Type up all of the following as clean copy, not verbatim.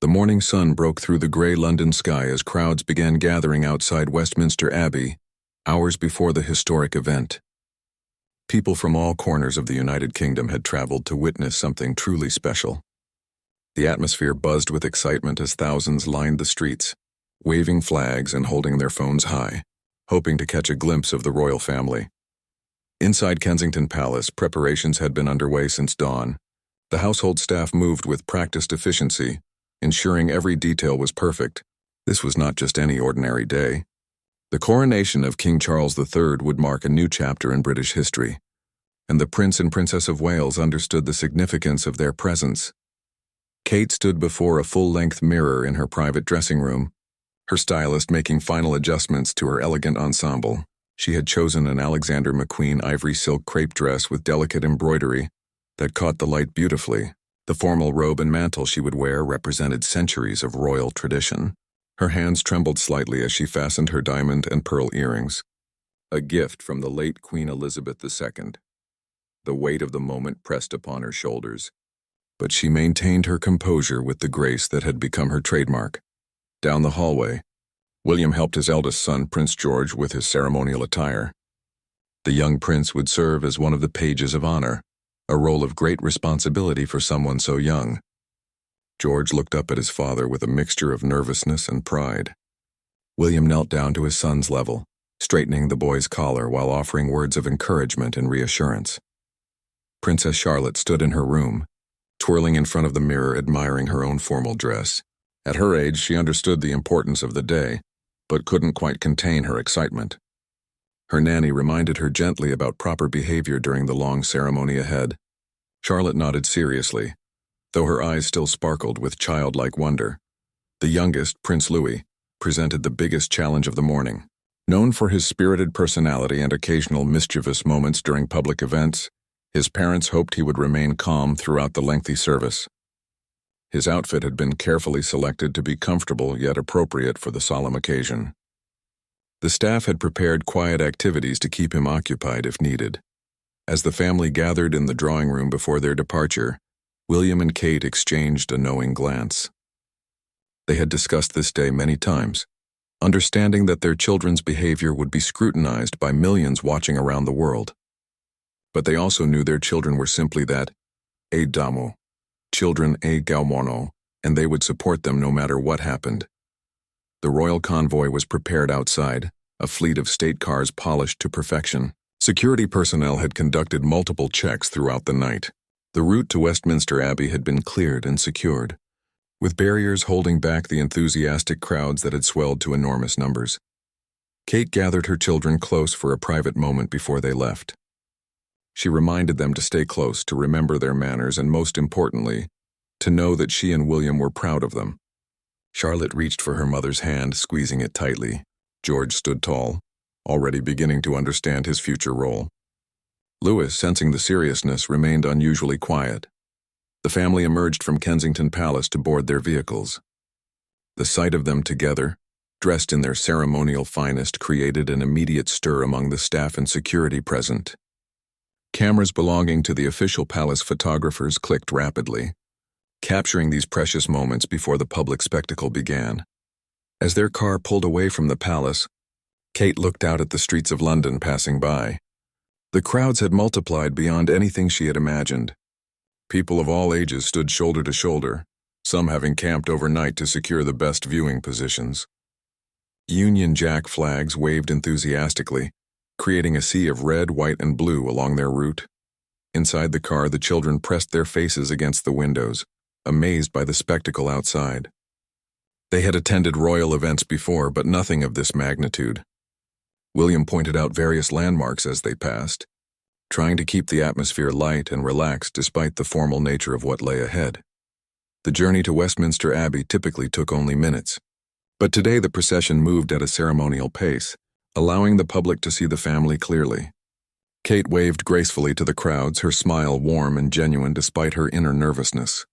The morning sun broke through the grey London sky as crowds began gathering outside Westminster Abbey, hours before the historic event. People from all corners of the United Kingdom had travelled to witness something truly special. The atmosphere buzzed with excitement as thousands lined the streets, waving flags and holding their phones high, hoping to catch a glimpse of the royal family. Inside Kensington Palace, preparations had been underway since dawn. The household staff moved with practiced efficiency, ensuring every detail was perfect. This was not just any ordinary day. The coronation of King Charles III would mark a new chapter in British history, and the Prince and Princess of Wales understood the significance of their presence. Kate stood before a full-length mirror in her private dressing room, her stylist making final adjustments to her elegant ensemble. She had chosen an Alexander McQueen ivory silk crepe dress with delicate embroidery that caught the light beautifully. The formal robe and mantle she would wear represented centuries of royal tradition. Her hands trembled slightly as she fastened her diamond and pearl earrings, a gift from the late Queen Elizabeth II. The weight of the moment pressed upon her shoulders, but she maintained her composure with the grace that had become her trademark. Down the hallway, William helped his eldest son, Prince George, with his ceremonial attire. The young prince would serve as one of the pages of honor, a role of great responsibility for someone so young. George looked up at his father with a mixture of nervousness and pride. William knelt down to his son's level, straightening the boy's collar while offering words of encouragement and reassurance. Princess Charlotte stood in her room, twirling in front of the mirror, admiring her own formal dress. At her age, she understood the importance of the day, but couldn't quite contain her excitement. Her nanny reminded her gently about proper behavior during the long ceremony ahead. Charlotte nodded seriously, though her eyes still sparkled with childlike wonder. The youngest, Prince Louis, presented the biggest challenge of the morning. Known for his spirited personality and occasional mischievous moments during public events, his parents hoped he would remain calm throughout the lengthy service. His outfit had been carefully selected to be comfortable yet appropriate for the solemn occasion. The staff had prepared quiet activities to keep him occupied if needed. As the family gathered in the drawing room before their departure, William and Kate exchanged a knowing glance. They had discussed this day many times, understanding that their children's behavior would be scrutinized by millions watching around the world. But they also knew their children were simply that, a damo, children a galmono, and they would support them no matter what happened. The royal convoy was prepared outside, a fleet of state cars polished to perfection. Security personnel had conducted multiple checks throughout the night. The route to Westminster Abbey had been cleared and secured, with barriers holding back the enthusiastic crowds that had swelled to enormous numbers. Kate gathered her children close for a private moment before they left. She reminded them to stay close, to remember their manners, and most importantly, to know that she and William were proud of them. Charlotte reached for her mother's hand, squeezing it tightly. George stood tall, already beginning to understand his future role. Louis, sensing the seriousness, remained unusually quiet. The family emerged from Kensington Palace to board their vehicles. The sight of them together, dressed in their ceremonial finest, created an immediate stir among the staff and security present. Cameras belonging to the official palace photographers clicked rapidly, capturing these precious moments before the public spectacle began. As their car pulled away from the palace, Kate looked out at the streets of London passing by. The crowds had multiplied beyond anything she had imagined. People of all ages stood shoulder to shoulder, some having camped overnight to secure the best viewing positions. Union Jack flags waved enthusiastically, creating a sea of red, white, and blue along their route. Inside the car, the children pressed their faces against the windows, amazed by the spectacle outside. They had attended royal events before, but nothing of this magnitude. William pointed out various landmarks as they passed, trying to keep the atmosphere light and relaxed despite the formal nature of what lay ahead. The journey to Westminster Abbey typically took only minutes, but today the procession moved at a ceremonial pace, allowing the public to see the family clearly. Kate waved gracefully to the crowds, her smile warm and genuine despite her inner nervousness.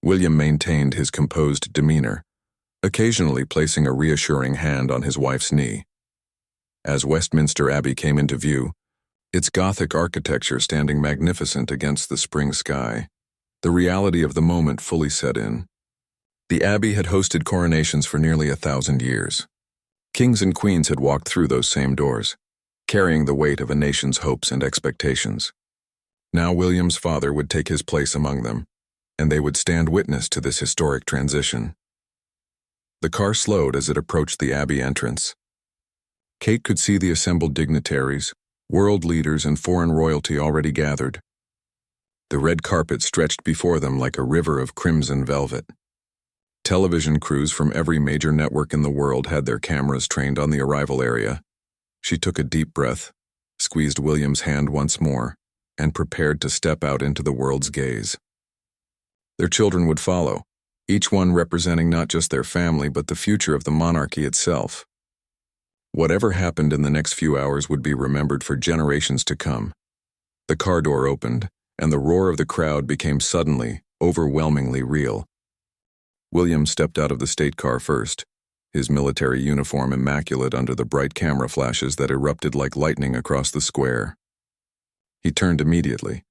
William maintained his composed demeanor, occasionally placing a reassuring hand on his wife's knee. As Westminster Abbey came into view, its Gothic architecture standing magnificent against the spring sky, the reality of the moment fully set in. The Abbey had hosted coronations for nearly 1,000 years. Kings and queens had walked through those same doors, carrying the weight of a nation's hopes and expectations. Now William's father would take his place among them, and they would stand witness to this historic transition. The car slowed as it approached the Abbey entrance. Kate could see the assembled dignitaries, world leaders, and foreign royalty already gathered. The red carpet stretched before them like a river of crimson velvet. Television crews from every major network in the world had their cameras trained on the arrival area. She took a deep breath, squeezed William's hand once more, and prepared to step out into the world's gaze. Their children would follow, each one representing not just their family but the future of the monarchy itself. Whatever happened in the next few hours would be remembered for generations to come. The car door opened, and the roar of the crowd became suddenly, overwhelmingly real. William stepped out of the state car first, his military uniform immaculate under the bright camera flashes that erupted like lightning across the square. He turned immediately,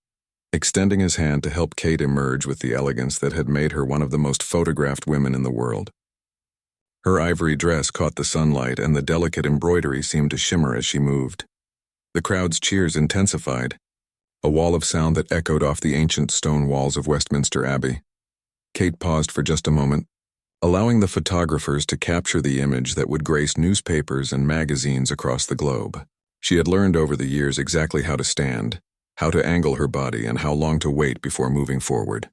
extending his hand to help Kate emerge with the elegance that had made her one of the most photographed women in the world. Her ivory dress caught the sunlight, and the delicate embroidery seemed to shimmer as she moved. The crowd's cheers intensified, a wall of sound that echoed off the ancient stone walls of Westminster Abbey. Kate paused for just a moment, allowing the photographers to capture the image that would grace newspapers and magazines across the globe. She had learned over the years exactly how to stand, how to angle her body, and how long to wait before moving forward.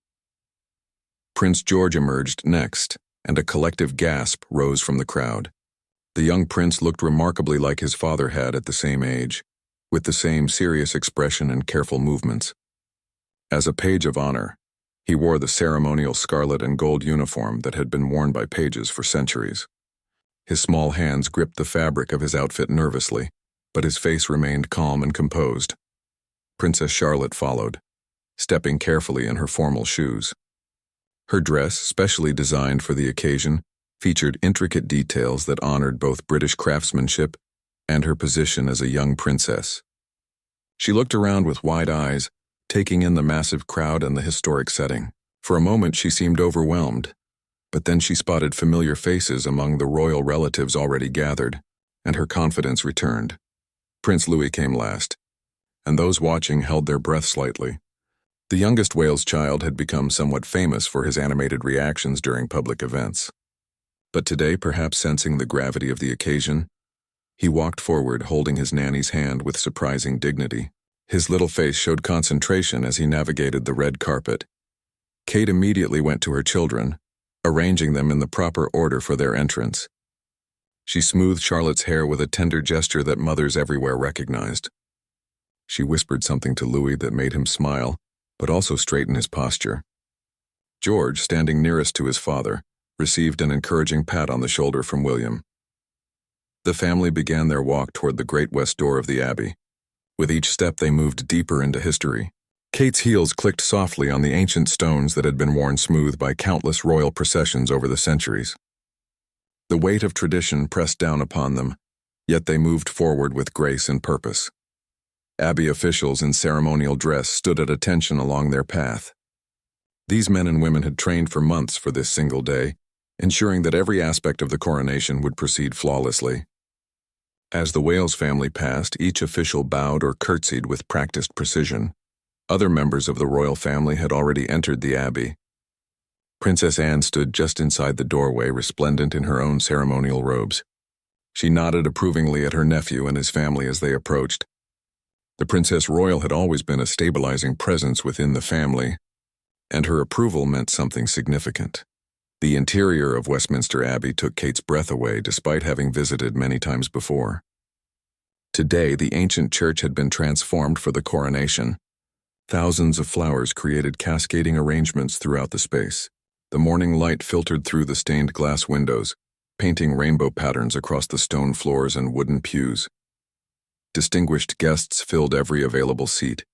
Prince George emerged next, and a collective gasp rose from the crowd. The young prince looked remarkably like his father had at the same age, with the same serious expression and careful movements. As a page of honor, he wore the ceremonial scarlet and gold uniform that had been worn by pages for centuries. His small hands gripped the fabric of his outfit nervously, but his face remained calm and composed. Princess Charlotte followed, stepping carefully in her formal shoes. Her dress, specially designed for the occasion, featured intricate details that honored both British craftsmanship and her position as a young princess. She looked around with wide eyes, taking in the massive crowd and the historic setting. For a moment she seemed overwhelmed, but then she spotted familiar faces among the royal relatives already gathered, and her confidence returned. Prince Louis came last, and those watching held their breath slightly. The youngest Wales child had become somewhat famous for his animated reactions during public events. But today, perhaps sensing the gravity of the occasion, he walked forward holding his nanny's hand with surprising dignity. His little face showed concentration as he navigated the red carpet. Kate immediately went to her children, arranging them in the proper order for their entrance. She smoothed Charlotte's hair with a tender gesture that mothers everywhere recognized. She whispered something to Louis that made him smile, but also straighten his posture. George, standing nearest to his father, received an encouraging pat on the shoulder from William. The family began their walk toward the great west door of the Abbey. With each step they moved deeper into history. Kate's heels clicked softly on the ancient stones that had been worn smooth by countless royal processions over the centuries. The weight of tradition pressed down upon them, yet they moved forward with grace and purpose. Abbey officials in ceremonial dress stood at attention along their path. These men and women had trained for months for this single day, ensuring that every aspect of the coronation would proceed flawlessly. As the Wales family passed, each official bowed or curtsied with practiced precision. Other members of the royal family had already entered the Abbey. Princess Anne stood just inside the doorway, resplendent in her own ceremonial robes. She nodded approvingly at her nephew and his family as they approached. The Princess Royal had always been a stabilizing presence within the family, and her approval meant something significant. The interior of Westminster Abbey took Kate's breath away despite having visited many times before. Today, the ancient church had been transformed for the coronation. Thousands of flowers created cascading arrangements throughout the space. The morning light filtered through the stained glass windows, painting rainbow patterns across the stone floors and wooden pews. Distinguished guests filled every available seat.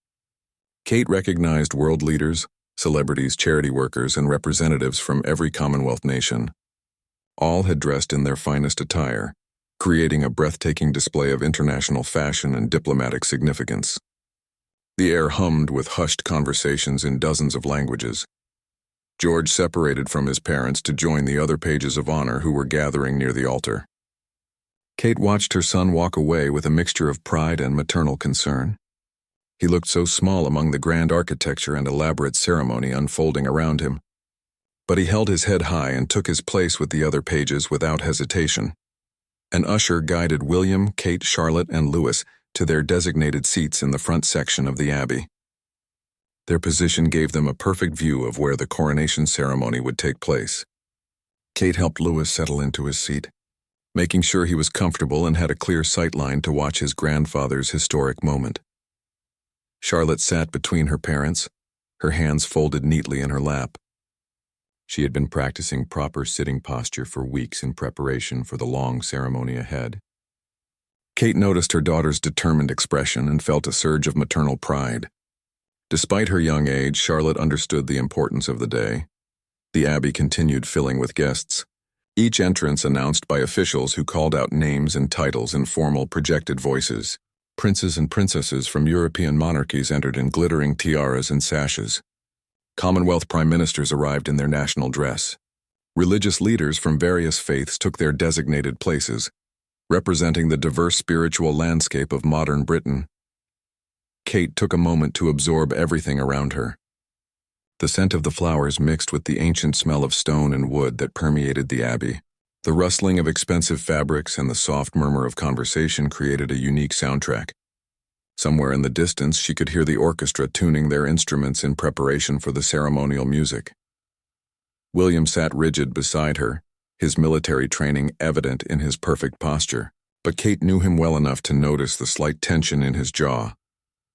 Kate recognized world leaders, celebrities, charity workers, and representatives from every Commonwealth nation. All had dressed in their finest attire, creating a breathtaking display of international fashion and diplomatic significance. The air hummed with hushed conversations in dozens of languages. George separated from his parents to join the other pages of honor who were gathering near the altar. Kate watched her son walk away with a mixture of pride and maternal concern. He looked so small among the grand architecture and elaborate ceremony unfolding around him. But he held his head high and took his place with the other pages without hesitation. An usher guided William, Kate, Charlotte, and Louis to their designated seats in the front section of the Abbey. Their position gave them a perfect view of where the coronation ceremony would take place. Kate helped Louis settle into his seat, making sure he was comfortable and had a clear sightline to watch his grandfather's historic moment. Charlotte sat between her parents, her hands folded neatly in her lap. She had been practicing proper sitting posture for weeks in preparation for the long ceremony ahead. Kate noticed her daughter's determined expression and felt a surge of maternal pride. Despite her young age, Charlotte understood the importance of the day. The Abbey continued filling with guests, each entrance announced by officials who called out names and titles in formal projected voices. Princes and princesses from European monarchies entered in glittering tiaras and sashes. Commonwealth prime ministers arrived in their national dress. Religious leaders from various faiths took their designated places, representing the diverse spiritual landscape of modern Britain. Kate took a moment to absorb everything around her. The scent of the flowers mixed with the ancient smell of stone and wood that permeated the Abbey. The rustling of expensive fabrics and the soft murmur of conversation created a unique soundtrack. Somewhere in the distance, she could hear the orchestra tuning their instruments in preparation for the ceremonial music. William sat rigid beside her, his military training evident in his perfect posture, but Kate knew him well enough to notice the slight tension in his jaw,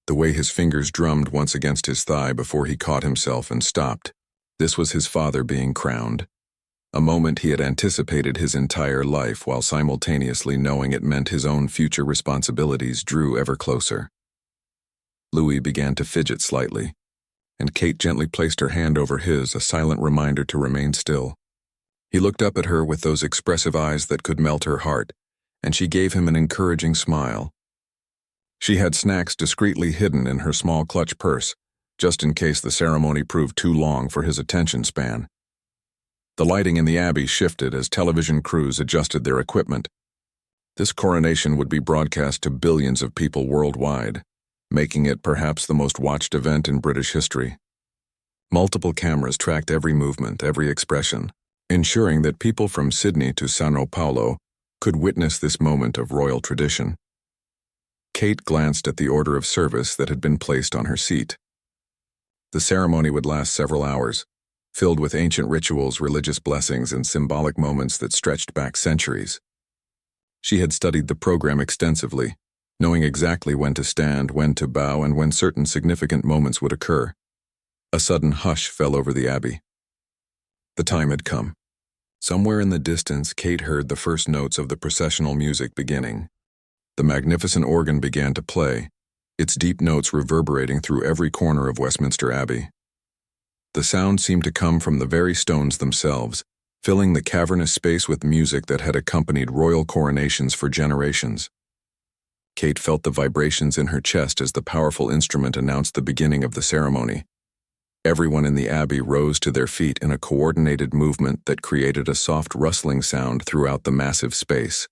the way his fingers drummed once against his thigh before he caught himself and stopped. This was his father being crowned, a moment he had anticipated his entire life while simultaneously knowing it meant his own future responsibilities drew ever closer. Louis began to fidget slightly, and Kate gently placed her hand over his, a silent reminder to remain still. He looked up at her with those expressive eyes that could melt her heart, and she gave him an encouraging smile. She had snacks discreetly hidden in her small clutch purse, just in case the ceremony proved too long for his attention span. The lighting in the Abbey shifted as television crews adjusted their equipment. This coronation would be broadcast to billions of people worldwide, making it perhaps the most watched event in British history. Multiple cameras tracked every movement, every expression, ensuring that people from Sydney to São Paulo could witness this moment of royal tradition. Kate glanced at the order of service that had been placed on her seat. The ceremony would last several hours, filled with ancient rituals, religious blessings, and symbolic moments that stretched back centuries. She had studied the program extensively, knowing exactly when to stand, when to bow, and when certain significant moments would occur. A sudden hush fell over the Abbey. The time had come. Somewhere in the distance, Kate heard the first notes of the processional music beginning. The magnificent organ began to play, its deep notes reverberating through every corner of Westminster Abbey. The sound seemed to come from the very stones themselves, filling the cavernous space with music that had accompanied royal coronations for generations. Kate felt the vibrations in her chest as the powerful instrument announced the beginning of the ceremony. Everyone in the Abbey rose to their feet in a coordinated movement that created a soft rustling sound throughout the massive space.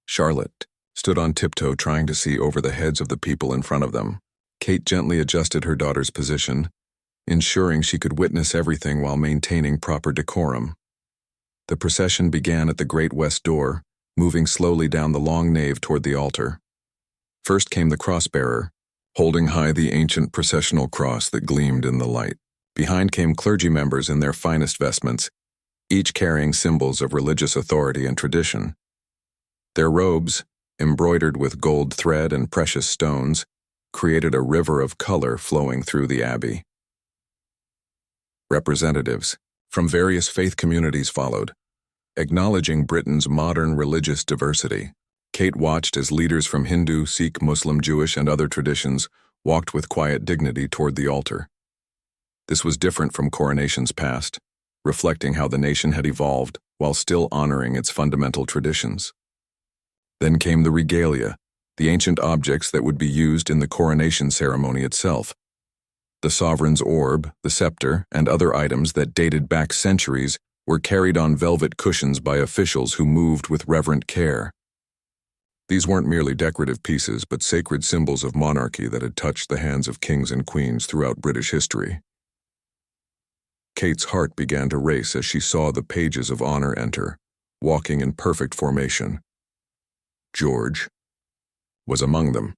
Charlotte stood on tiptoe trying to see over the heads of the people in front of them. Kate gently adjusted her daughter's position, ensuring she could witness everything while maintaining proper decorum. The procession began at the Great West Door, moving slowly down the long nave toward the altar. First came the cross-bearer, holding high the ancient processional cross that gleamed in the light. Behind came clergy members in their finest vestments, each carrying symbols of religious authority and tradition. Their robes, embroidered with gold thread and precious stones, created a river of color flowing through the Abbey. Representatives from various faith communities followed, acknowledging Britain's modern religious diversity. Kate watched as leaders from Hindu, Sikh, Muslim, Jewish, and other traditions walked with quiet dignity toward the altar. This was different from coronations past, reflecting how the nation had evolved while still honoring its fundamental traditions. Then came the regalia, the ancient objects that would be used in the coronation ceremony itself. The sovereign's orb, the scepter, and other items that dated back centuries were carried on velvet cushions by officials who moved with reverent care. These weren't merely decorative pieces, but sacred symbols of monarchy that had touched the hands of kings and queens throughout British history. Kate's heart began to race as she saw the pages of honor enter, walking in perfect formation. George was among them,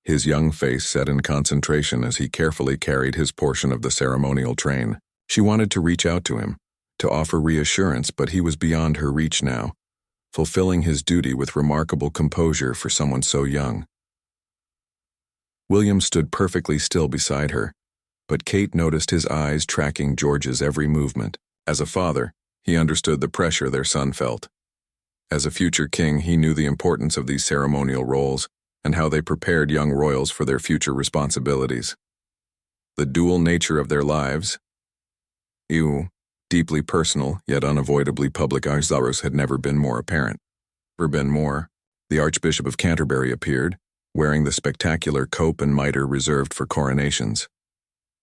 his young face set in concentration as he carefully carried his portion of the ceremonial train. She wanted to reach out to him, to offer reassurance, but he was beyond her reach now, fulfilling his duty with remarkable composure for someone so young. William stood perfectly still beside her, but Kate noticed his eyes tracking George's every movement. As a father, he understood the pressure their son felt. As a future king, he knew the importance of these ceremonial roles and how they prepared young royals for their future responsibilities. The dual nature of their lives, deeply personal yet unavoidably public, had never been more apparent. The Archbishop of Canterbury appeared, wearing the spectacular cope and mitre reserved for coronations.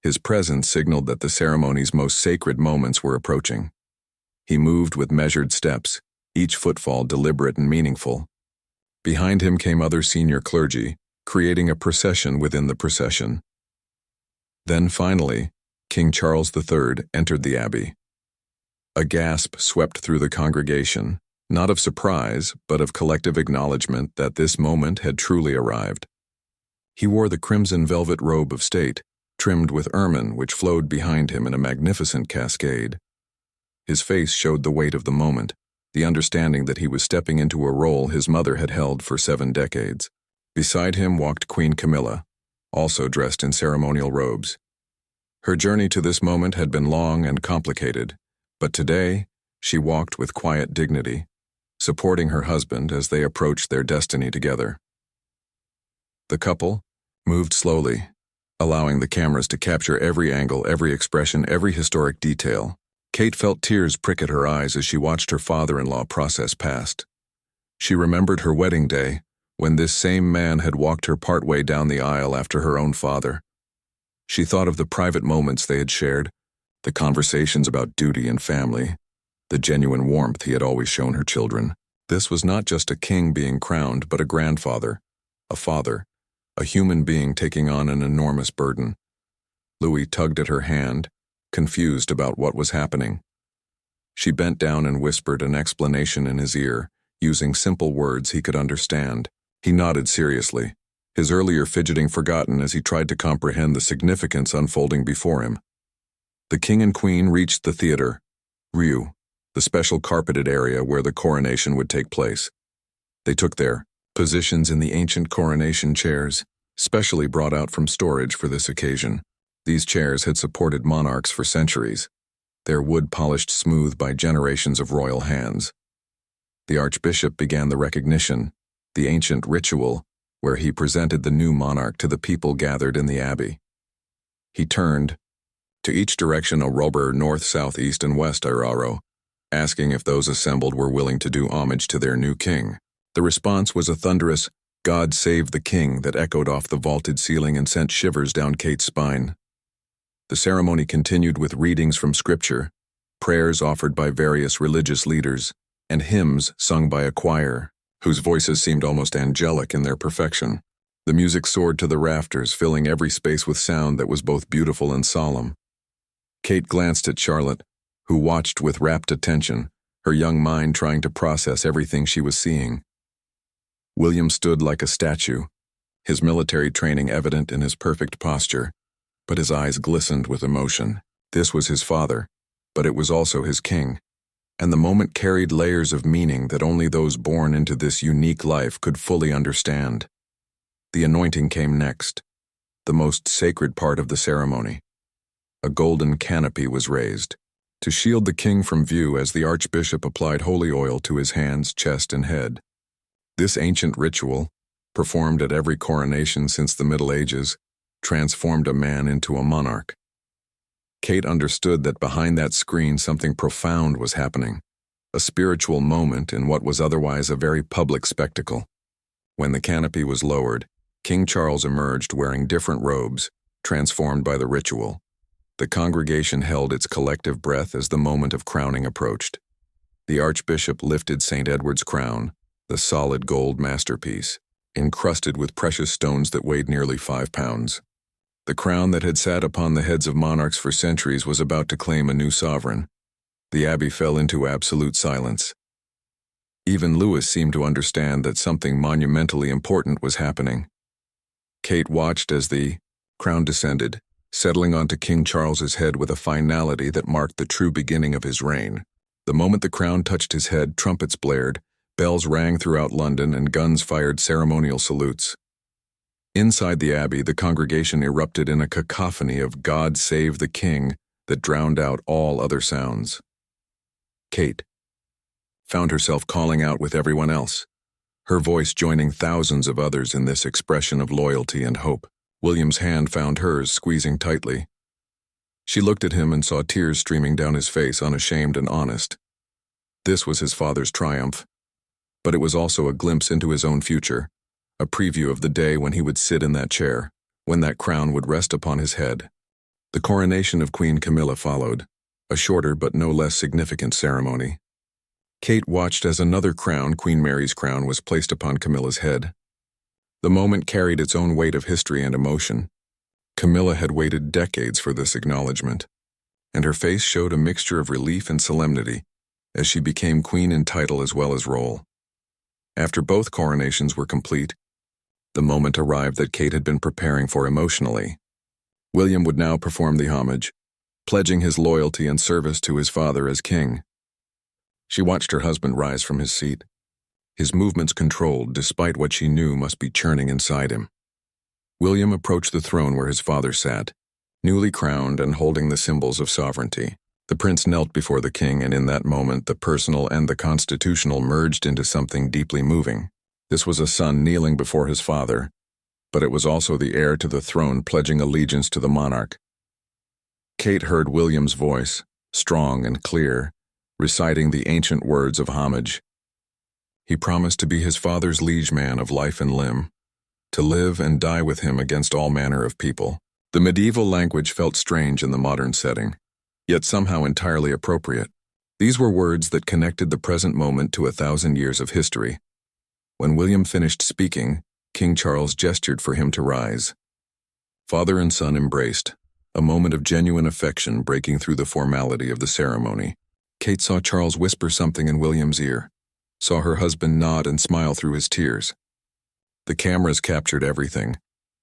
His presence signaled that the ceremony's most sacred moments were approaching. He moved with measured steps, each footfall deliberate and meaningful. Behind him came other senior clergy, creating a procession within the procession. Then finally, King Charles III entered the abbey. A gasp swept through the congregation, not of surprise, but of collective acknowledgement that this moment had truly arrived. He wore the crimson velvet robe of state, trimmed with ermine which flowed behind him in a magnificent cascade. His face showed the weight of the moment, the understanding that he was stepping into a role his mother had held for 7 decades. Beside him walked Queen Camilla, also dressed in ceremonial robes. Her journey to this moment had been long and complicated, but today she walked with quiet dignity, supporting her husband as they approached their destiny together. The couple moved slowly, allowing the cameras to capture every angle, every expression, every historic detail. Kate felt tears prick at her eyes as she watched her father-in-law process past. She remembered her wedding day, when this same man had walked her partway down the aisle after her own father. She thought of the private moments they had shared, the conversations about duty and family, the genuine warmth he had always shown her children. This was not just a king being crowned, but a grandfather, a father, a human being taking on an enormous burden. Louis tugged at her hand, confused about what was happening. She bent down and whispered an explanation in his ear, using simple words he could understand. He nodded seriously, his earlier fidgeting forgotten as he tried to comprehend the significance unfolding before him. The king and queen reached the theater, Riu, the special carpeted area where the coronation would take place. They took their positions in the ancient coronation chairs, specially brought out from storage for this occasion. These chairs had supported monarchs for centuries, their wood polished smooth by generations of royal hands. The archbishop began the recognition, the ancient ritual, where he presented the new monarch to the people gathered in the abbey. He turned to each direction, a robber north, south, east, and west, asking if those assembled were willing to do homage to their new king. The response was a thunderous, "God save the king," that echoed off the vaulted ceiling and sent shivers down Kate's spine. The ceremony continued with readings from scripture, prayers offered by various religious leaders, and hymns sung by a choir, whose voices seemed almost angelic in their perfection. The music soared to the rafters, filling every space with sound that was both beautiful and solemn. Kate glanced at Charlotte, who watched with rapt attention, her young mind trying to process everything she was seeing. William stood like a statue, his military training evident in his perfect posture, but his eyes glistened with emotion. This was his father, but it was also his king, and the moment carried layers of meaning that only those born into this unique life could fully understand. The anointing came next, the most sacred part of the ceremony. A golden canopy was raised, to shield the king from view as the archbishop applied holy oil to his hands, chest, and head. This ancient ritual, performed at every coronation since the Middle Ages, transformed a man into a monarch. Kate understood that behind that screen something profound was happening, a spiritual moment in what was otherwise a very public spectacle. When the canopy was lowered, King Charles emerged wearing different robes, transformed by the ritual. The congregation held its collective breath as the moment of crowning approached. The archbishop lifted St. Edward's crown, the solid gold masterpiece, encrusted with precious stones that weighed nearly 5 pounds. The crown that had sat upon the heads of monarchs for centuries was about to claim a new sovereign. The abbey fell into absolute silence. Even Louis seemed to understand that something monumentally important was happening. Kate watched as the crown descended, settling onto King Charles's head with a finality that marked the true beginning of his reign. The moment the crown touched his head, trumpets blared, bells rang throughout London, and guns fired ceremonial salutes. Inside the abbey, the congregation erupted in a cacophony of "God Save the King" that drowned out all other sounds. Kate found herself calling out with everyone else, her voice joining thousands of others in this expression of loyalty and hope. William's hand found hers, squeezing tightly. She looked at him and saw tears streaming down his face, unashamed and honest. This was his father's triumph, but it was also a glimpse into his own future, a preview of the day when he would sit in that chair, when that crown would rest upon his head. The coronation of Queen Camilla followed, a shorter but no less significant ceremony. Kate watched as another crown, Queen Mary's crown, was placed upon Camilla's head. The moment carried its own weight of history and emotion. Camilla had waited decades for this acknowledgement, and her face showed a mixture of relief and solemnity as she became queen in title as well as role. After both coronations were complete, the moment arrived that Kate had been preparing for emotionally. William would now perform the homage, pledging his loyalty and service to his father as king. She watched her husband rise from his seat, his movements controlled despite what she knew must be churning inside him. William approached the throne where his father sat, newly crowned and holding the symbols of sovereignty. The prince knelt before the king, and in that moment the personal and the constitutional merged into something deeply moving. This was a son kneeling before his father, but it was also the heir to the throne pledging allegiance to the monarch. Kate heard William's voice, strong and clear, reciting the ancient words of homage. He promised to be his father's liege man of life and limb, to live and die with him against all manner of people. The medieval language felt strange in the modern setting, yet somehow entirely appropriate. These were words that connected the present moment to 1,000 years of history. When William finished speaking, King Charles gestured for him to rise. Father and son embraced, a moment of genuine affection breaking through the formality of the ceremony. Kate saw Charles whisper something in William's ear, saw her husband nod and smile through his tears. The cameras captured everything,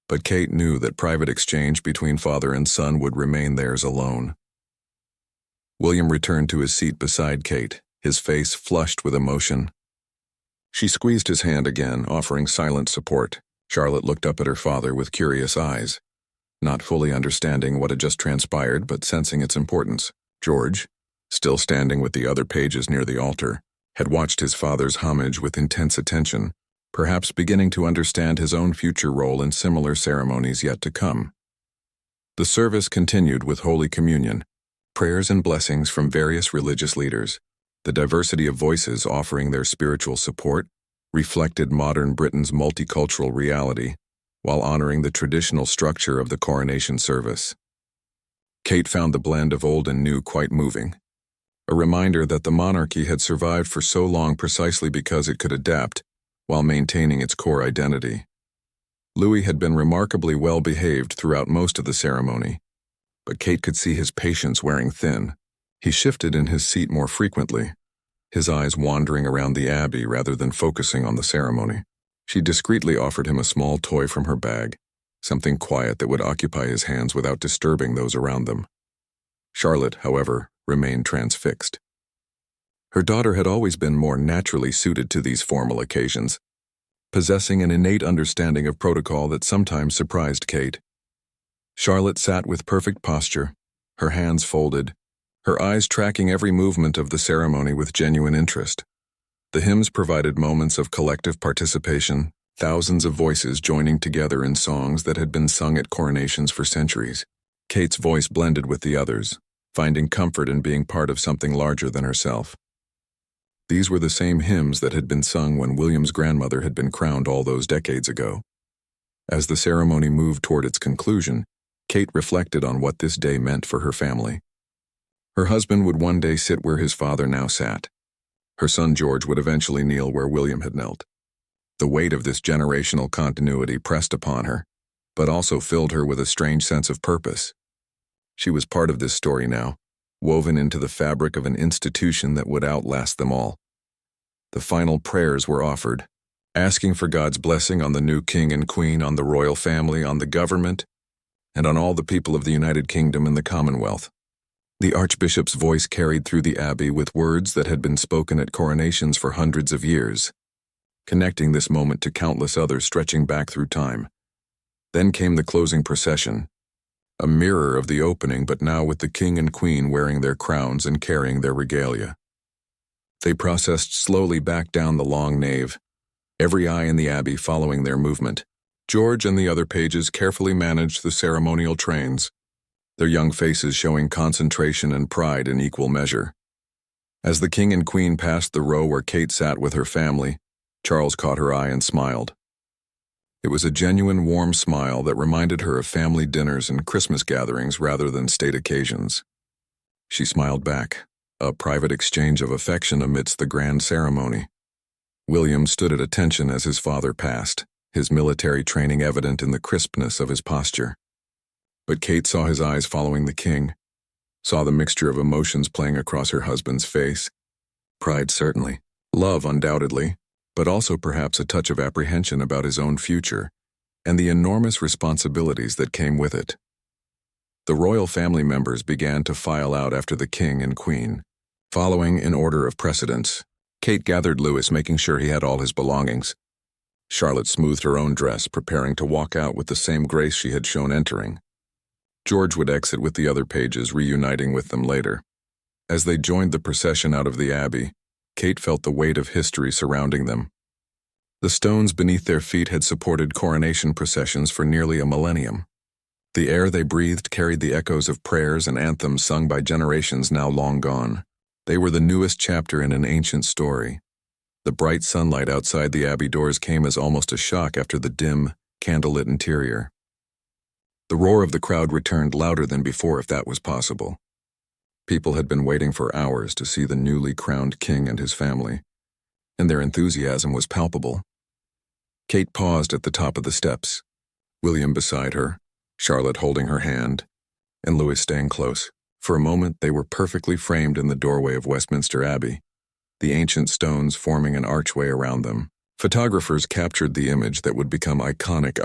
but Kate knew that private exchange between father and son would remain theirs alone. William returned to his seat beside Kate, his face flushed with emotion. She squeezed his hand again, offering silent support. Charlotte looked up at her father with curious eyes, not fully understanding what had just transpired but sensing its importance. George, still standing with the other pages near the altar, had watched his father's homage with intense attention, perhaps beginning to understand his own future role in similar ceremonies yet to come. The service continued with Holy Communion, prayers and blessings from various religious leaders. The diversity of voices offering their spiritual support reflected modern Britain's multicultural reality while honoring the traditional structure of the coronation service. Kate found the blend of old and new quite moving, a reminder that the monarchy had survived for so long precisely because it could adapt while maintaining its core identity. Louis had been remarkably well behaved throughout most of the ceremony, but Kate could see his patience wearing thin. He shifted in his seat more frequently, his eyes wandering around the abbey rather than focusing on the ceremony. She discreetly offered him a small toy from her bag, something quiet that would occupy his hands without disturbing those around them. Charlotte, however, remained transfixed. Her daughter had always been more naturally suited to these formal occasions, possessing an innate understanding of protocol that sometimes surprised Kate. Charlotte sat with perfect posture, her hands folded, her eyes tracking every movement of the ceremony with genuine interest. The hymns provided moments of collective participation, thousands of voices joining together in songs that had been sung at coronations for centuries. Kate's voice blended with the others, finding comfort in being part of something larger than herself. These were the same hymns that had been sung when William's grandmother had been crowned all those decades ago. As the ceremony moved toward its conclusion, Kate reflected on what this day meant for her family. Her husband would one day sit where his father now sat. Her son George would eventually kneel where William had knelt. The weight of this generational continuity pressed upon her, but also filled her with a strange sense of purpose. She was part of this story now, woven into the fabric of an institution that would outlast them all. The final prayers were offered, asking for God's blessing on the new king and queen, on the royal family, on the government, and on all the people of the United Kingdom and the Commonwealth. The Archbishop's voice carried through the Abbey with words that had been spoken at coronations for hundreds of years, connecting this moment to countless others stretching back through time. Then came the closing procession, a mirror of the opening, but now with the king and queen wearing their crowns and carrying their regalia. They processed slowly back down the long nave, every eye in the Abbey following their movement. George and the other pages carefully managed the ceremonial trains, their young faces showing concentration and pride in equal measure. As the king and queen passed the row where Kate sat with her family, Charles caught her eye and smiled. It was a genuine, warm smile that reminded her of family dinners and Christmas gatherings rather than state occasions. She smiled back, a private exchange of affection amidst the grand ceremony. William stood at attention as his father passed, his military training evident in the crispness of his posture. But Kate saw his eyes following the king, saw the mixture of emotions playing across her husband's face. Pride certainly, love undoubtedly, but also perhaps a touch of apprehension about his own future and the enormous responsibilities that came with it. The royal family members began to file out after the king and queen. Following in order of precedence, Kate gathered Louis, making sure he had all his belongings. Charlotte smoothed her own dress, preparing to walk out with the same grace she had shown entering. George would exit with the other pages, reuniting with them later. As they joined the procession out of the Abbey, Kate felt the weight of history surrounding them. The stones beneath their feet had supported coronation processions for nearly a millennium. The air they breathed carried the echoes of prayers and anthems sung by generations now long gone. They were the newest chapter in an ancient story. The bright sunlight outside the Abbey doors came as almost a shock after the dim, candlelit interior. The roar of the crowd returned louder than before, if that was possible. People had been waiting for hours to see the newly crowned king and his family, and their enthusiasm was palpable. Kate paused at the top of the steps, William beside her, Charlotte holding her hand, and Louis staying close. For a moment they were perfectly framed in the doorway of Westminster Abbey, the ancient stones forming an archway around them. Photographers captured the image that would become iconic: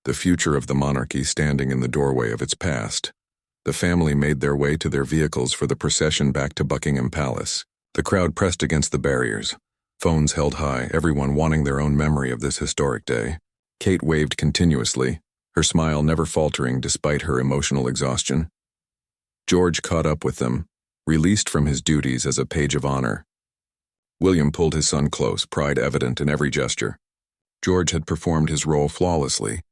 the future of the monarchy standing in the doorway of its past. The family made their way to their vehicles for the procession back to Buckingham Palace. The crowd pressed against the barriers, phones held high, everyone wanting their own memory of this historic day. Kate waved continuously, her smile never faltering despite her emotional exhaustion. George caught up with them, released from his duties as a page of honor. William pulled his son close, pride evident in every gesture. George had performed his role flawlessly,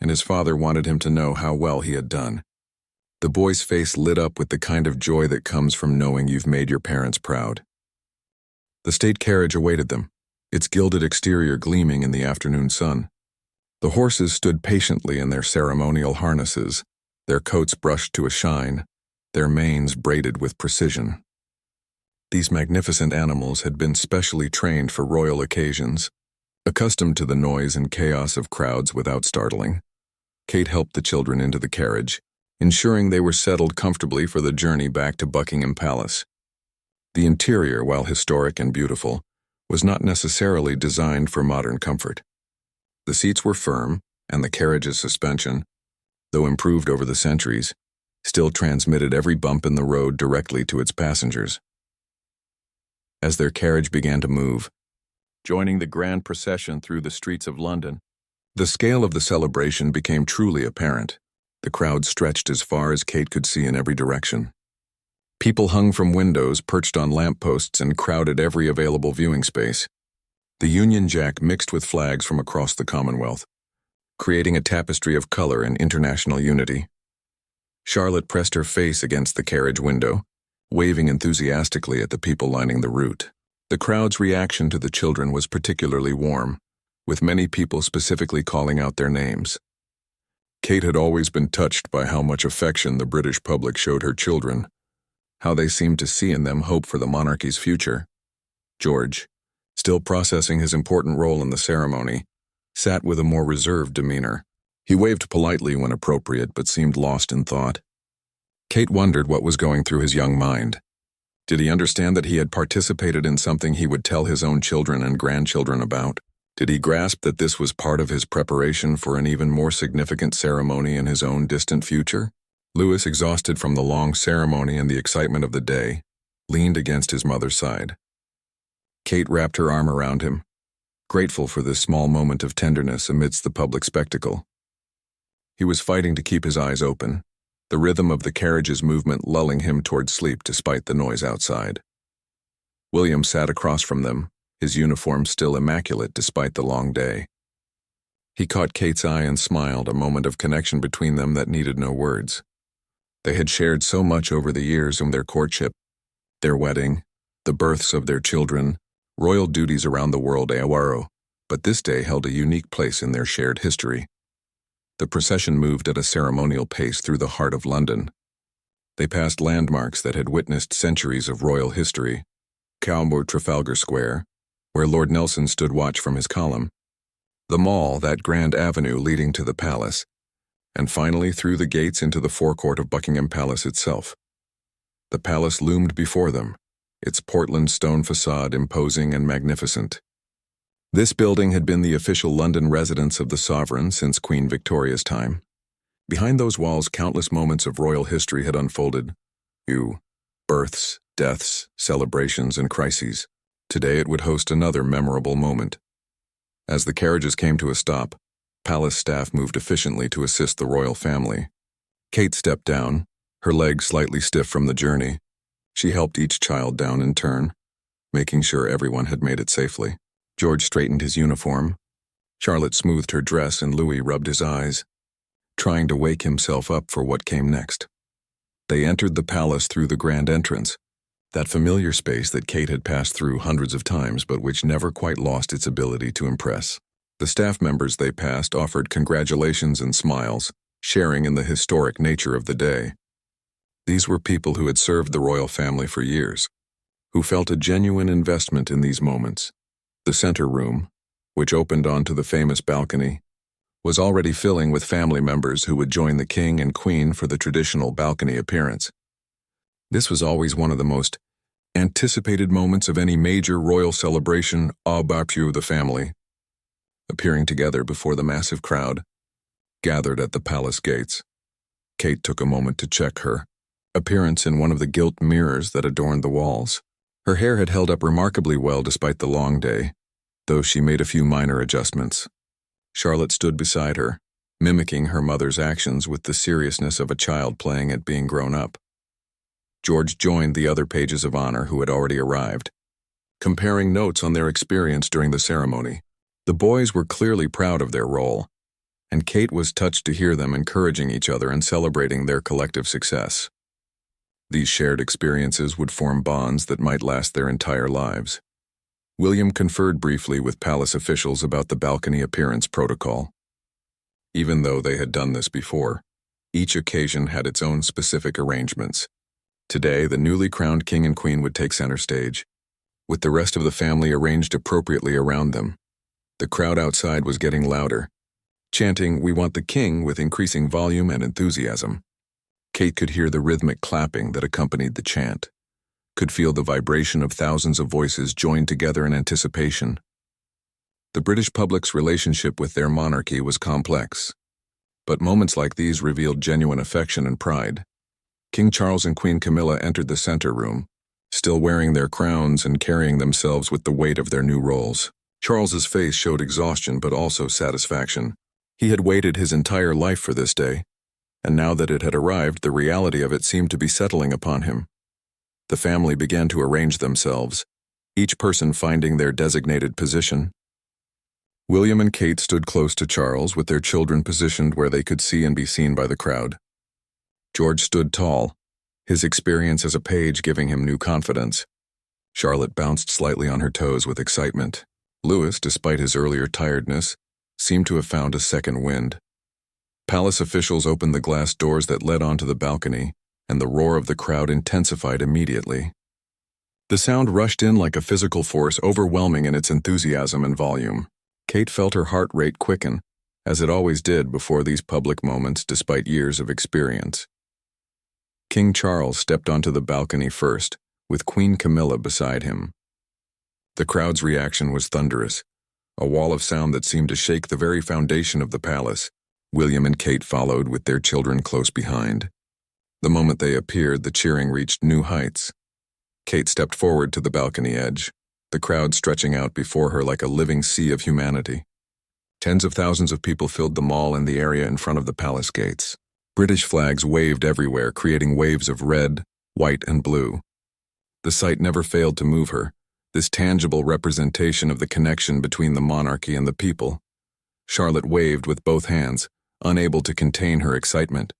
and his father wanted him to know how well he had done. The boy's face lit up with the kind of joy that comes from knowing you've made your parents proud. The state carriage awaited them, its gilded exterior gleaming in the afternoon sun. The horses stood patiently in their ceremonial harnesses, their coats brushed to a shine, their manes braided with precision. These magnificent animals had been specially trained for royal occasions, accustomed to the noise and chaos of crowds without startling. Kate helped the children into the carriage, ensuring they were settled comfortably for the journey back to Buckingham Palace. The interior, while historic and beautiful, was not necessarily designed for modern comfort. The seats were firm, and the carriage's suspension, though improved over the centuries, still transmitted every bump in the road directly to its passengers. As their carriage began to move, joining the grand procession through the streets of London, the scale of the celebration became truly apparent. The crowd stretched as far as Kate could see in every direction. People hung from windows, perched on lampposts, and crowded every available viewing space. The Union Jack mixed with flags from across the Commonwealth, creating a tapestry of color and international unity. Charlotte pressed her face against the carriage window, waving enthusiastically at the people lining the route. The crowd's reaction to the children was particularly warm, with many people specifically calling out their names. Kate had always been touched by how much affection the British public showed her children, how they seemed to see in them hope for the monarchy's future. George, still processing his important role in the ceremony, sat with a more reserved demeanor. He waved politely when appropriate, but seemed lost in thought. Kate wondered what was going through his young mind. Did he understand that he had participated in something he would tell his own children and grandchildren about? Did he grasp that this was part of his preparation for an even more significant ceremony in his own distant future? Louis, exhausted from the long ceremony and the excitement of the day, leaned against his mother's side. Kate wrapped her arm around him, grateful for this small moment of tenderness amidst the public spectacle. He was fighting to keep his eyes open, the rhythm of the carriage's movement lulling him toward sleep despite the noise outside. William sat across from them, his uniform still immaculate despite the long day. He caught Kate's eye and smiled, a moment of connection between them that needed no words. They had shared so much over the years in their courtship, their wedding, the births of their children, royal duties around the world, but this day held a unique place in their shared history. The procession moved at a ceremonial pace through the heart of London. They passed landmarks that had witnessed centuries of royal history, Trafalgar Square, where Lord Nelson stood watch from his column, the Mall, that grand avenue leading to the palace, and finally through the gates into the forecourt of Buckingham Palace itself. The palace loomed before them, its Portland stone facade imposing and magnificent. This building had been the official London residence of the sovereign since Queen Victoria's time. Behind those walls, countless moments of royal history had unfolded. Births, deaths, celebrations, and crises. Today it would host another memorable moment. As the carriages came to a stop, palace staff moved efficiently to assist the royal family. Kate stepped down, her legs slightly stiff from the journey. She helped each child down in turn, making sure everyone had made it safely. George straightened his uniform. Charlotte smoothed her dress and Louis rubbed his eyes, trying to wake himself up for what came next. They entered the palace through the grand entrance, that familiar space that Kate had passed through hundreds of times but which never quite lost its ability to impress. The staff members they passed offered congratulations and smiles, sharing in the historic nature of the day. These were people who had served the royal family for years, who felt a genuine investment in these moments. The center room, which opened onto the famous balcony, was already filling with family members who would join the king and queen for the traditional balcony appearance. This was always one of the most anticipated moments of any major royal celebration, the family, appearing together before the massive crowd gathered at the palace gates. Kate took a moment to check her appearance in one of the gilt mirrors that adorned the walls. Her hair had held up remarkably well despite the long day, though she made a few minor adjustments. Charlotte stood beside her, mimicking her mother's actions with the seriousness of a child playing at being grown up. George joined the other pages of honor who had already arrived, comparing notes on their experience during the ceremony. The boys were clearly proud of their role, and Kate was touched to hear them encouraging each other and celebrating their collective success. These shared experiences would form bonds that might last their entire lives. William conferred briefly with palace officials about the balcony appearance protocol. Even though they had done this before, each occasion had its own specific arrangements. Today, the newly crowned king and queen would take center stage, with the rest of the family arranged appropriately around them. The crowd outside was getting louder, chanting, "We want the king," with increasing volume and enthusiasm. Kate could hear the rhythmic clapping that accompanied the chant, could feel the vibration of thousands of voices joined together in anticipation. The British public's relationship with their monarchy was complex, but moments like these revealed genuine affection and pride. King Charles and Queen Camilla entered the center room, still wearing their crowns and carrying themselves with the weight of their new roles. Charles's face showed exhaustion but also satisfaction. He had waited his entire life for this day, and now that it had arrived, the reality of it seemed to be settling upon him. The family began to arrange themselves, each person finding their designated position. William and Kate stood close to Charles, with their children positioned where they could see and be seen by the crowd. George stood tall, his experience as a page giving him new confidence. Charlotte bounced slightly on her toes with excitement. Louis, despite his earlier tiredness, seemed to have found a second wind. Palace officials opened the glass doors that led onto the balcony, and the roar of the crowd intensified immediately. The sound rushed in like a physical force, overwhelming in its enthusiasm and volume. Kate felt her heart rate quicken, as it always did before these public moments despite years of experience. King Charles stepped onto the balcony first, with Queen Camilla beside him. The crowd's reaction was thunderous, a wall of sound that seemed to shake the very foundation of the palace. William and Kate followed with their children close behind. The moment they appeared, the cheering reached new heights. Kate stepped forward to the balcony edge, the crowd stretching out before her like a living sea of humanity. Tens of thousands of people filled the mall and the area in front of the palace gates. British flags waved everywhere, creating waves of red, white, and blue. The sight never failed to move her, this tangible representation of the connection between the monarchy and the people. Charlotte waved with both hands, unable to contain her excitement.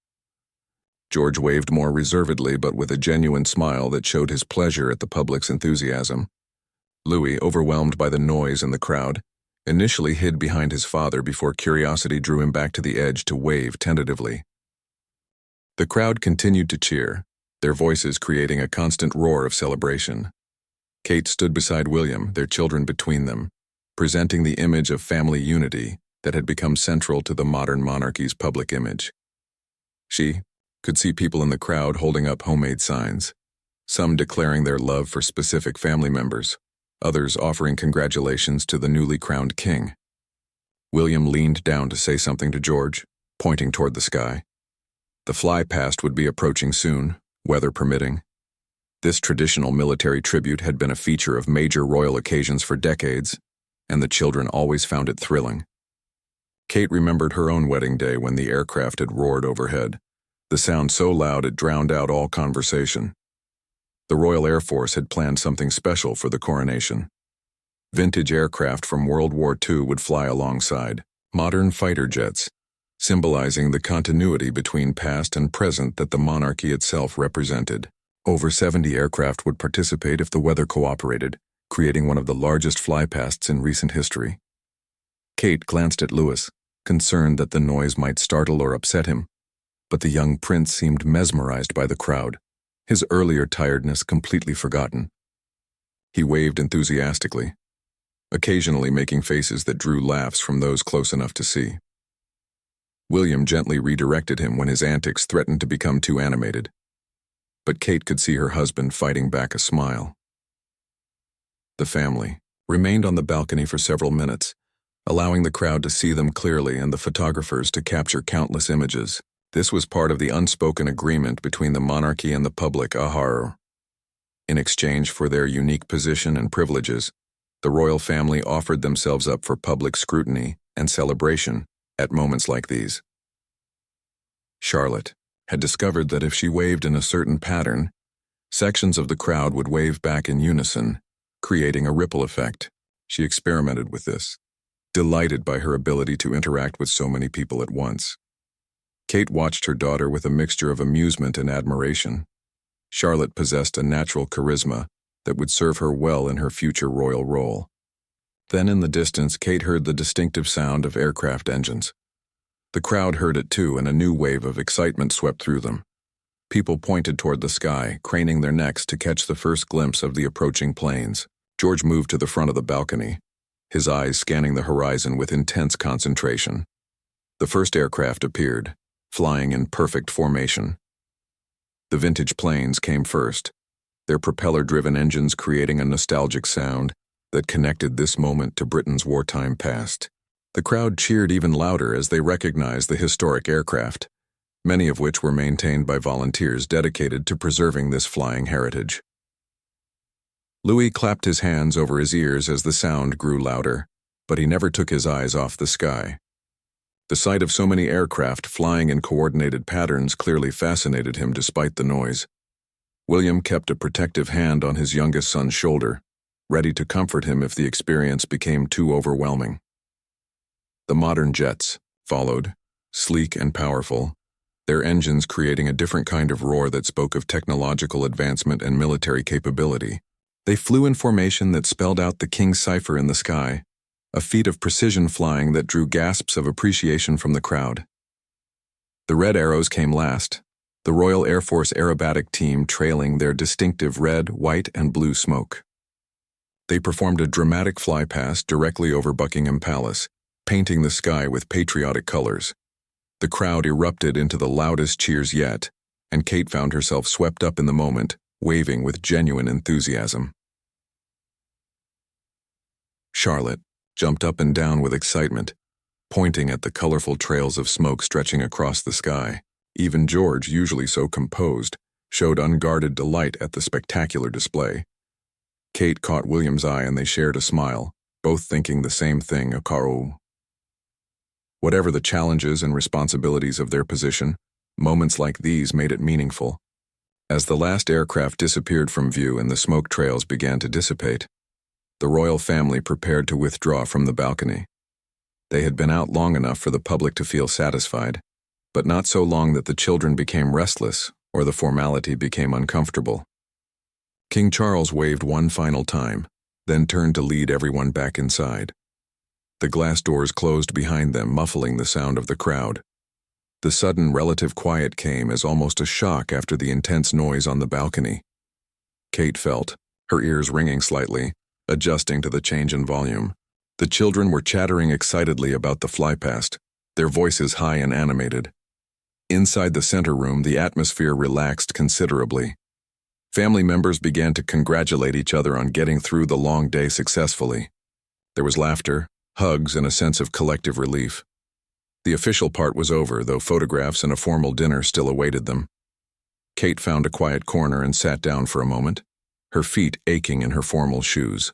George waved more reservedly, but with a genuine smile that showed his pleasure at the public's enthusiasm. Louis, overwhelmed by the noise and the crowd, initially hid behind his father before curiosity drew him back to the edge to wave tentatively. The crowd continued to cheer, their voices creating a constant roar of celebration. Kate stood beside William, their children between them, presenting the image of family unity that had become central to the modern monarchy's public image. She could see people in the crowd holding up homemade signs, some declaring their love for specific family members, others offering congratulations to the newly crowned king. William leaned down to say something to George, pointing toward the sky. The fly past would be approaching soon, weather permitting. This traditional military tribute had been a feature of major royal occasions for decades, and the children always found it thrilling. Kate remembered her own wedding day when the aircraft had roared overhead, the sound so loud it drowned out all conversation. The Royal Air Force had planned something special for the coronation. Vintage aircraft from World War II would fly alongside, modern fighter jets, symbolizing the continuity between past and present that the monarchy itself represented. Over 70 aircraft would participate if the weather cooperated, creating one of the largest flypasts in recent history. Kate glanced at Louis, concerned that the noise might startle or upset him, but the young prince seemed mesmerized by the crowd, his earlier tiredness completely forgotten. He waved enthusiastically, occasionally making faces that drew laughs from those close enough to see. William gently redirected him when his antics threatened to become too animated, but Kate could see her husband fighting back a smile. The family remained on the balcony for several minutes, allowing the crowd to see them clearly and the photographers to capture countless images. This was part of the unspoken agreement between the monarchy and the public, In exchange for their unique position and privileges, the royal family offered themselves up for public scrutiny and celebration at moments like these. Charlotte had discovered that if she waved in a certain pattern, sections of the crowd would wave back in unison, creating a ripple effect. She experimented with this, delighted by her ability to interact with so many people at once. Kate watched her daughter with a mixture of amusement and admiration. Charlotte possessed a natural charisma that would serve her well in her future royal role. Then in the distance, Kate heard the distinctive sound of aircraft engines. The crowd heard it too, and a new wave of excitement swept through them. People pointed toward the sky, craning their necks to catch the first glimpse of the approaching planes. George moved to the front of the balcony, his eyes scanning the horizon with intense concentration. The first aircraft appeared, flying in perfect formation. The vintage planes came first, their propeller-driven engines creating a nostalgic sound that connected this moment to Britain's wartime past. The crowd cheered even louder as they recognized the historic aircraft, many of which were maintained by volunteers dedicated to preserving this flying heritage. Louis clapped his hands over his ears as the sound grew louder, but he never took his eyes off the sky. The sight of so many aircraft flying in coordinated patterns clearly fascinated him despite the noise. William kept a protective hand on his youngest son's shoulder, ready to comfort him if the experience became too overwhelming. The modern jets followed, sleek and powerful, their engines creating a different kind of roar that spoke of technological advancement and military capability. They flew in formation that spelled out the king's cipher in the sky, a feat of precision flying that drew gasps of appreciation from the crowd. The Red Arrows came last, the Royal Air Force aerobatic team trailing their distinctive red, white, and blue smoke. They performed a dramatic flypast directly over Buckingham Palace, painting the sky with patriotic colors. The crowd erupted into the loudest cheers yet, and Kate found herself swept up in the moment, waving with genuine enthusiasm. Charlotte jumped up and down with excitement, pointing at the colorful trails of smoke stretching across the sky. Even George, usually so composed, showed unguarded delight at the spectacular display. Kate caught William's eye and they shared a smile, both thinking the same thing, a caro. Whatever the challenges and responsibilities of their position, moments like these made it meaningful. As the last aircraft disappeared from view and the smoke trails began to dissipate, the royal family prepared to withdraw from the balcony. They had been out long enough for the public to feel satisfied, but not so long that the children became restless or the formality became uncomfortable. King Charles waved one final time, then turned to lead everyone back inside. The glass doors closed behind them, muffling the sound of the crowd. The sudden relative quiet came as almost a shock after the intense noise on the balcony. Kate felt, her ears ringing slightly, adjusting to the change in volume. The children were chattering excitedly about the flypast, their voices high and animated. Inside the center room, the atmosphere relaxed considerably. Family members began to congratulate each other on getting through the long day successfully. There was laughter, hugs, and a sense of collective relief. The official part was over, though photographs and a formal dinner still awaited them. Kate found a quiet corner and sat down for a moment, her feet aching in her formal shoes.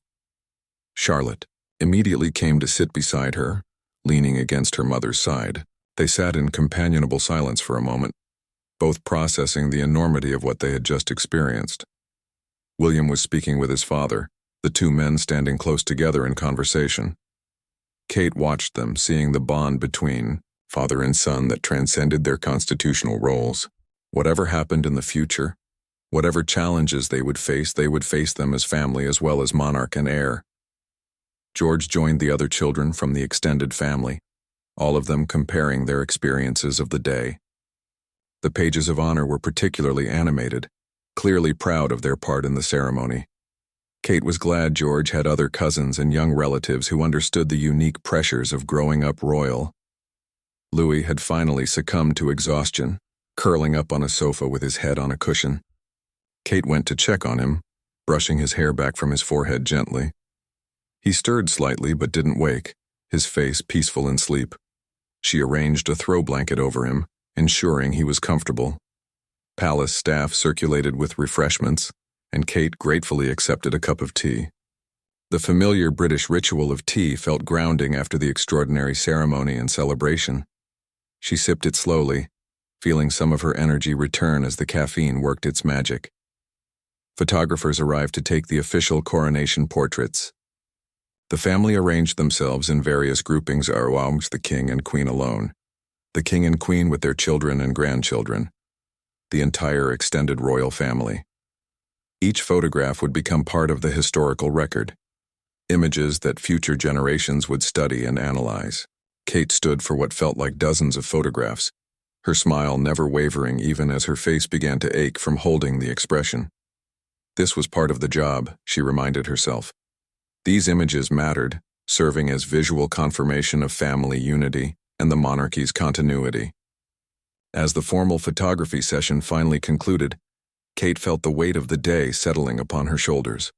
Charlotte immediately came to sit beside her, leaning against her mother's side. They sat in companionable silence for a moment, both processing the enormity of what they had just experienced. William was speaking with his father, the two men standing close together in conversation. Kate watched them, seeing the bond between father and son that transcended their constitutional roles. Whatever happened in the future, whatever challenges they would face them as family as well as monarch and heir. George joined the other children from the extended family, all of them comparing their experiences of the day. The pages of honor were particularly animated, clearly proud of their part in the ceremony. Kate was glad George had other cousins and young relatives who understood the unique pressures of growing up royal. Louis had finally succumbed to exhaustion, curling up on a sofa with his head on a cushion. Kate went to check on him, brushing his hair back from his forehead gently. He stirred slightly but didn't wake, his face peaceful in sleep. She arranged a throw blanket over him, ensuring he was comfortable. Palace staff circulated with refreshments, and Kate gratefully accepted a cup of tea. The familiar British ritual of tea felt grounding after the extraordinary ceremony and celebration. She sipped it slowly, feeling some of her energy return as the caffeine worked its magic. Photographers arrived to take the official coronation portraits. The family arranged themselves in various groupings around the king and queen alone, the king and queen with their children and grandchildren, the entire extended royal family. Each photograph would become part of the historical record, images that future generations would study and analyze. Kate stood for what felt like dozens of photographs, her smile never wavering even as her face began to ache from holding the expression. This was part of the job, she reminded herself. These images mattered, serving as visual confirmation of family unity and the monarchy's continuity. As the formal photography session finally concluded, Kate felt the weight of the day settling upon her shoulders.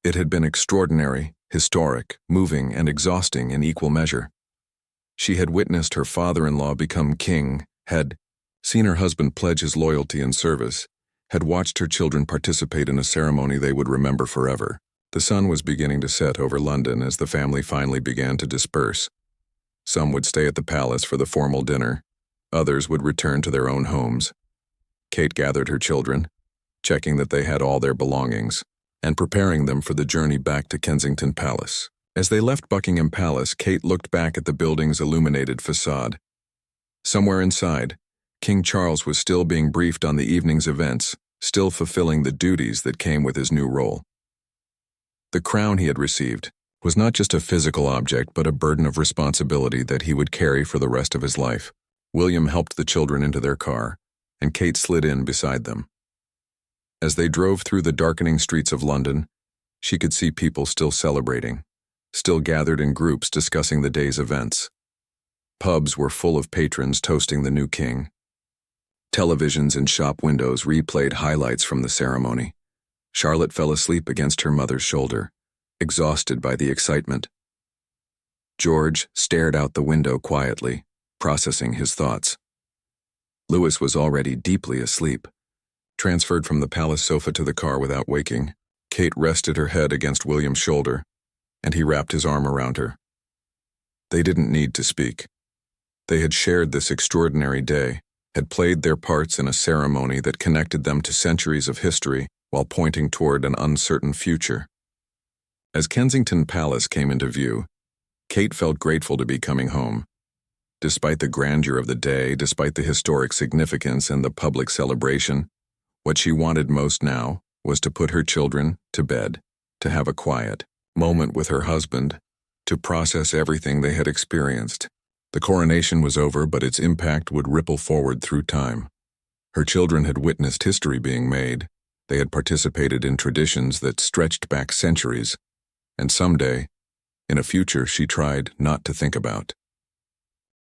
It had been extraordinary, historic, moving, and exhausting in equal measure. She had witnessed her father-in-law become king, had seen her husband pledge his loyalty and service, had watched her children participate in a ceremony they would remember forever. The sun was beginning to set over London as the family finally began to disperse. Some would stay at the palace for the formal dinner, others would return to their own homes. Kate gathered her children, checking that they had all their belongings, and preparing them for the journey back to Kensington Palace. As they left Buckingham Palace, Kate looked back at the building's illuminated facade. Somewhere inside, King Charles was still being briefed on the evening's events, still fulfilling the duties that came with his new role. The crown he had received was not just a physical object but a burden of responsibility that he would carry for the rest of his life. William helped the children into their car, and Kate slid in beside them. As they drove through the darkening streets of London, she could see people still celebrating, still gathered in groups discussing the day's events. Pubs were full of patrons toasting the new king. Televisions in shop windows replayed highlights from the ceremony. Charlotte fell asleep against her mother's shoulder, exhausted by the excitement. George stared out the window quietly, processing his thoughts. Louis was already deeply asleep. Transferred from the palace sofa to the car without waking, Kate rested her head against William's shoulder, and he wrapped his arm around her. They didn't need to speak. They had shared this extraordinary day, had played their parts in a ceremony that connected them to centuries of history while pointing toward an uncertain future. As Kensington Palace came into view, Kate felt grateful to be coming home. Despite the grandeur of the day, despite the historic significance and the public celebration, what she wanted most now was to put her children to bed, to have a quiet moment with her husband, to process everything they had experienced. The coronation was over, but its impact would ripple forward through time. Her children had witnessed history being made. They had participated in traditions that stretched back centuries, and someday, in a future she tried not to think about.